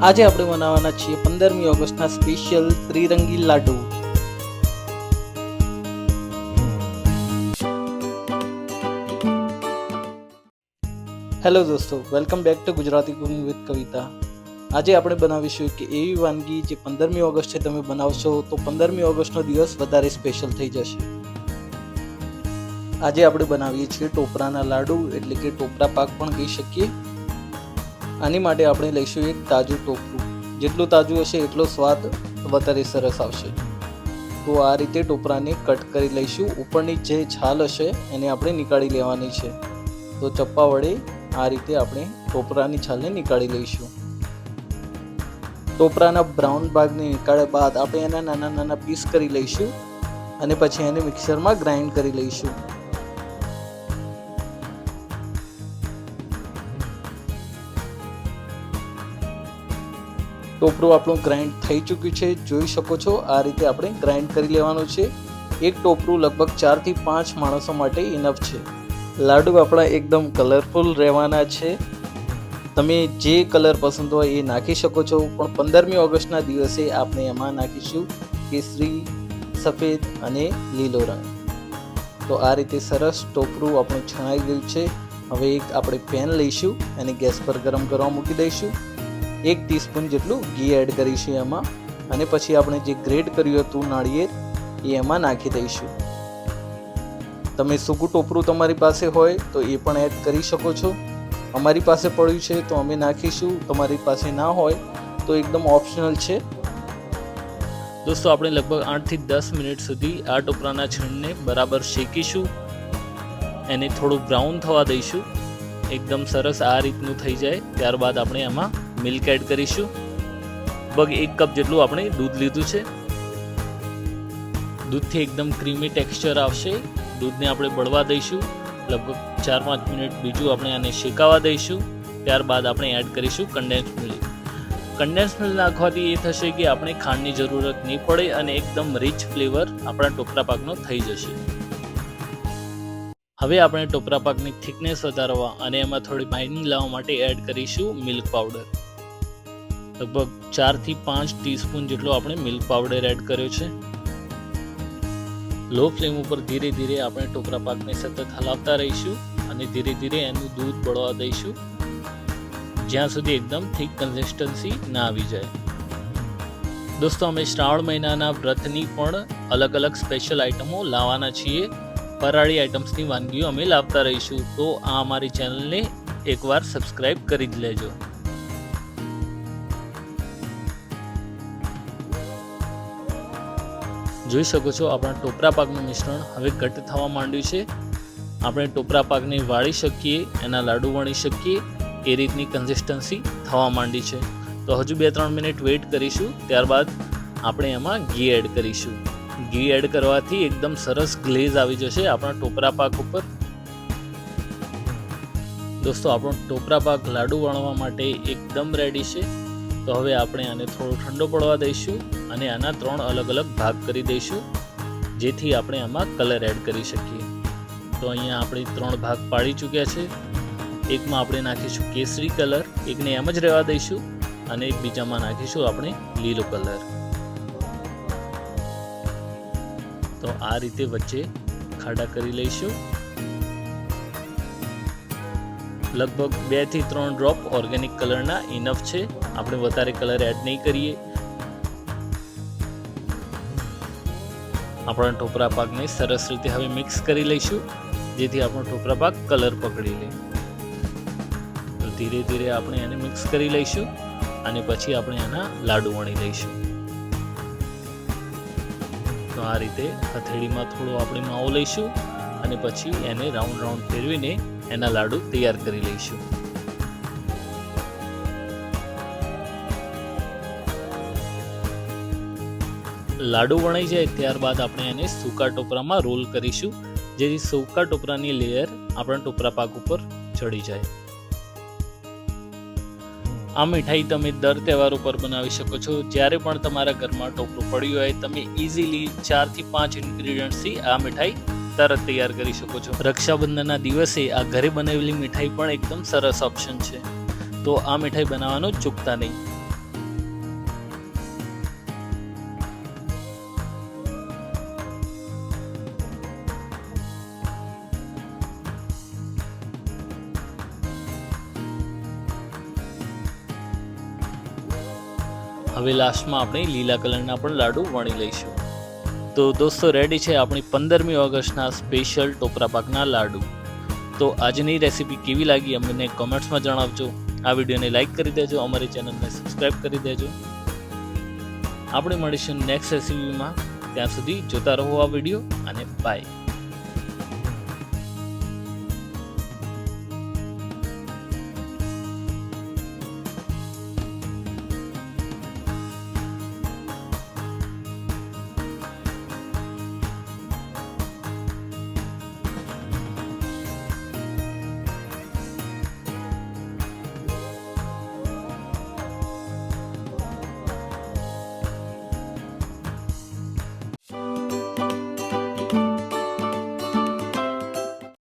આજે આપણે બનાવવાના છીએ 15મી ઓગસ્ટના સ્પેશિયલ ત્રિરંગી લાડુ। હેલો દોસ્તો, welcome back to Gujarati cooking with Kavita. આજે આપણે બનાવીશું કે એવી વાનગી જે 15મી ઓગસ્ટે તમે બનાવશો તો 15મી ઓગસ્ટનો દિવસ વધારે સ્પેશિયલ થઈ જશે। આજે આપણે બનાવીએ છીએ ટોપરાના લાડુ, એટલે કે ટોપરા પાક પણ કહી શકીએ। આની માટે આપણે લઈશું એક તાજું ટોપરું। જેટલું તાજું હશે એટલો સ્વાદ વધારે સરસ આવશે। તો આ રીતે ટોપરાને કટ કરી લઈશું। ઉપરની જે છાલ હશે એને આપણે નીકાળી લેવાની છે। તો ચપ્પા વડે આ રીતે આપણે ટોપરાની છાલને નીકાળી લઈશું। ટોપરાના બ્રાઉન ભાગને નીકાળ્યા બાદ આપણે એના નાના નાના પીસ કરી લઈશું અને પછી એને મિક્સરમાં ગ્રાઇન્ડ કરી લઈશું। ટોપરું આપણું ગ્રાઇન્ડ થઈ ચૂક્યું છે, જોઈ શકો છો। આ રીતે આપણે ગ્રાઇન્ડ કરી લેવાનું છે। એક ટોપરું લગભગ 4 થી 5 માણસો માટે ઇનફ છે। લાડુ આપણા એકદમ કલરફુલ રહેવાના છે। તમે જે કલર પસંદ હોય એ નાખી શકો છો, પણ 15મી ઓગસ્ટના દિવસે આપણે એમાં નાખીશું કેસરી, સફેદ અને લીલો રંગ। તો આ રીતે સરસ ટોપરું આપણું છણાઈ ગયું છે। હવે એક આપણે પેન લઈશું અને ગેસ પર ગરમ કરવા મૂકી દઈશું। 1 ટીસ્પૂન જેટલું ઘી એડ કરીશું એમાં, અને પછી આપણે જે ગ્રેટ કર્યું હતું નાળિયેર એ એમાં નાખી દઈશું। તમે સૂકું ટોપરું તમારી પાસે હોય તો એ પણ એડ કરી શકો છો। અમારી પાસે પડ્યું છે તો અમે નાખીશું, તમારી પાસે ના હોય તો એકદમ ઓપ્શનલ છે। દોસ્તો, આપણે લગભગ 8 થી 10 મિનિટ સુધી આ ટોપરાના છીણને બરાબર શેકીશું। એને થોડું બ્રાઉન થવા દઈશું। એકદમ સરસ આ રીતનું થઈ જાય ત્યારબાદ આપણે એમાં મિલ્ક એડ કરીશું। લગભગ 1 કપ જેટલું આપણે દૂધ લીધું છે। દૂધથી એકદમ ક્રીમી ટેક્સચર આવશે। દૂધને આપણે બળવા દઈશું। લગભગ 4-5 મિનિટ બીજું આપણે આને શેકાવા દઈશું। ત્યારબાદ આપણે એડ કરીશું કન્ડેન્સ મિલ્ક। કન્ડેન્સ મિલ્ક નાખવાથી એ થશે કે આપણે ખાંડની જરૂરત નહીં પડે અને એકદમ રીચ ફ્લેવર આપણા ટોપરા પાકનો થઈ જશે। હવે આપણે ટોપરા પાકની થિકનેસ વધારવા અને એમાં થોડી બાઇન્ડિંગ લાવવા માટે એડ કરીશું મિલ્ક પાવડર। લગભગ 4 થી 5 ટીસ્પૂન જેટલો આપણે મિલ્ક પાવડર એડ કર્યો છે। લો ફ્લેમ ઉપર ધીરે ધીરે આપણે ટોપરા પાકને સતત હલાવતા રહીશું અને ધીરે ધીરે એનું દૂધ બળવા દઈશું, જ્યાં સુધી એકદમ થીક કન્સિસ્ટન્સી ના આવી જાય। દોસ્તો, અમે શ્રાવણ મહિનાના વ્રતની પણ અલગ અલગ સ્પેશિયલ આઇટમો લાવવાના છીએ। ફરાળી આઇટમ્સની વાનગીઓ અમે લાવતા રહીશું। તો આ અમારી ચેનલને એકવાર સબસ્ક્રાઇબ કરી જ લેજો। જોઈ શકો છો આપણા ટોપરા પાકનું મિશ્રણ હવે ઘટ થવા માંડ્યું છે। આપણે ટોપરા પાકને વાળી શકીએ, એના લાડુ વણી શકીએ એ રીતની કન્સિસ્ટન્સી થવા માંડી છે। તો હજુ 2-3 મિનિટ વેઇટ કરીશું। ત્યારબાદ આપણે એમાં ઘી એડ કરીશું। ઘી એડ કરવાથી એકદમ સરસ ગ્લેઝ આવી જશે આપણા ટોપરા પાક ઉપર। દોસ્તો, આપણો ટોપરા પાક લાડુ વણવા માટે એકદમ રેડી છે। તો હવે આપણે આને થોડો ઠંડો પડવા દઈશું અને આના 3 અલગ અલગ ભાગ કરી દઈશું, જેથી આપણે આમાં કલર એડ કરી શકીએ। તો અહીંયા આપણે 3 ભાગ પાડી ચૂક્યા છે। એકમાં આપણે નાખીશું કેસરી કલર, એકને એમ જ રહેવા દઈશું અને બીજામાં નાખીશું આપણે લીલો કલર। તો આ રીતે વચ્ચે ખાડા કરી લઈશું। લગભગ 2 થી 3 ડ્રોપ ઓર્ગેનિક કલરના ઇનફ છે, આપણે વધારે કલર એડ નહીં કરીએ। આપણા ટોપરા પાકને સરસ રીતે હવે મિક્સ કરી લઈશું, જેથી આપણો ટોપરા પાક કલર પકડી લે। તો ધીરે ધીરે આપણે એને મિક્સ કરી લઈશું અને પછી આપણે એના લાડુ વણી લઈશું। તો આ રીતે હથેળીમાં થોડો આપણે માવો લઈશું અને પછી એને રાઉન્ડ રાઉન્ડ ફેરવીને એના લાડુ તૈયાર કરી લઈશું। લાડુ વણાઈ જાય ત્યારબાદ આપણે એને સૂકા ટોપરામાં રોલ કરીશું, જેથી સૂકા ટોપરાની લેયર આપણા ટોપરા પાક ઉપર ચડી જાય। આ મીઠાઈ તમે દર તહેવાર ઉપર બનાવી શકો છો। જ્યારે પણ તમારા ઘરમાં ટોપરું પડ્યું હોય, તમે ઇઝીલી 4 થી 5 ઇન્ગ્રીડિયન્ટ્સથી આ મીઠાઈ તરત તૈયાર કરી શકો છો। રક્ષાબંધનના દિવસે આ ઘરે બનાવેલી મીઠાઈ પણ એકદમ સરસ ઓપ્શન છે। તો આ મીઠાઈ બનાવવાનું ચૂકતા નહીં। હવે લાસ્ટમાં આપણે લીલા કલરના પણ લાડુ વણી લઈશું. તો દોસ્તો રેડી છે આપણી 15મી ઓગસ્ટના સ્પેશિયલ ટોપરા પાકના લાડુ. તો આજની રેસીપી કેવી લાગી અમને કોમેન્ટ્સમાં જણાવજો. આ વિડીયોને લાઈક કરી દેજો, અમારી ચેનલને સબસ્ક્રાઈબ કરી દેજો. આપણે મળીશું નેક્સ્ટ રેસીપીમાં. ત્યાં સુધી જોતા રહો આ વિડીયો અને બાય.